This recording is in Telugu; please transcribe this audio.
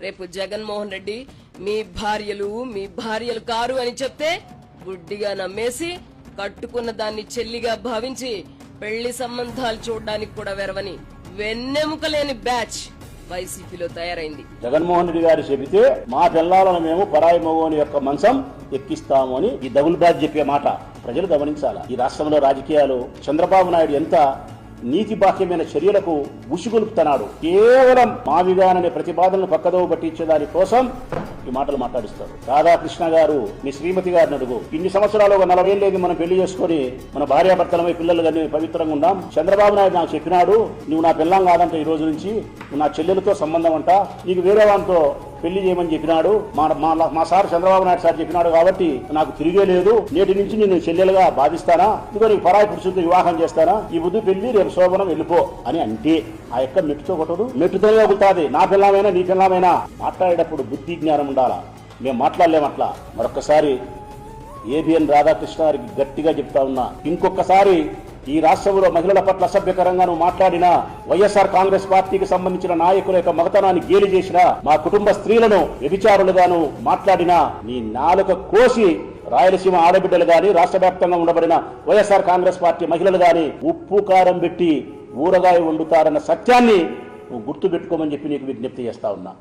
రేపు జగన్మోహన్ రెడ్డి మీ భార్యలు కారు అని చెప్తే గుడ్డిగా నమ్మేసి కట్టుకున్న దాన్ని చెల్లిగా భావించి పెళ్లి సంబంధాలు చూడడానికి కూడా వెరవని వెన్నెముకలేని బ్యాచ్ వైసీపీలో తయారైంది. జగన్మోహన్ రెడ్డి గారు చెబితే మా పిల్లలను మేము పరాయి మగోని యొక్క మంచం ఎక్కిస్తాము అని ఈ డబుల్ బ్యాచ్ చెప్పే మాట ప్రజలు గమనించాలా. ఈ రాష్ట్రంలో రాజకీయాలు చంద్రబాబు నాయుడు ఎంత నీతి బాహ్యమైన చర్యలకు ఉసిగొలుపుతున్నాడు. కేవలం మావిగాననే ప్రతిపాదనను పక్కదోవ పట్టించేదాని కోసం ఈ మాటలు మాట్లాడిస్తారు. రాధాకృష్ణ గారు మీ శ్రీమతి గారిని అడుగు. ఇన్ని సంవత్సరాలు 40 ఏళ్ళేది మనం పెళ్లి చేసుకుని మన భార్యాభర్తలమై పిల్లలు కానీ పవిత్రంగా ఉందాం. చంద్రబాబు నాయుడు నాకు చెప్పినాడు, నువ్వు నా పిల్లం కాదంట, ఈ రోజు నుంచి నువ్వు నా చెల్లెలతో సంబంధం అంట, నీకు వేరే వాళ్ళతో పెళ్లి చేయమని చెప్పినాడు. మా సార్ చంద్రబాబు నాయుడు సార్ చెప్పినాడు కాబట్టి నాకు తిరిగే లేదు. నేటి నుంచి నేను చెల్లెలుగా భావిస్తానా, ఇదిగో నీకు పరాయి పురుషులతో వివాహం చేస్తానా, ఈ బుద్ధి పెళ్లి రేపు శోభనం వెళ్ళిపో అని అంటే ఆ యొక్క మెట్టుతో కొట్టదు, మెట్టుతోనే ఒగులుతాది. నా పిల్లమైనా నీ పిల్లమైనా మాట్లాడేటప్పుడు బుద్ధి జ్ఞానం ఉండాలా. మేము మాట్లాడలేమట్లా. మరొకసారి ఏబిఎన్ రాధాకృష్ణ గారికి గట్టిగా చెప్తా ఉన్నా, ఇంకొకసారి ఈ రాష్ట్రంలో మహిళల పట్ల అసభ్యకరంగా మాట్లాడినా, వైఎస్ఆర్ కాంగ్రెస్ పార్టీకి సంబంధించిన నాయకుల యొక్క మగతనాన్ని గేలి చేసినా, మా కుటుంబ స్త్రీలను వ్యభిచారులుగాను మాట్లాడినా నీ నాలుక కోసి రాయలసీమ ఆడబిడ్డలు గాని రాష్ట్ర వ్యాప్తంగా ఉండబడిన వైఎస్ఆర్ కాంగ్రెస్ పార్టీ మహిళలు గాని ఉప్పు కారం పెట్టి ఊరగాయ వండుతారన్న సత్యాన్ని నువ్వు గుర్తు పెట్టుకోమని చెప్పి నీకు విజ్ఞప్తి చేస్తా ఉన్నా.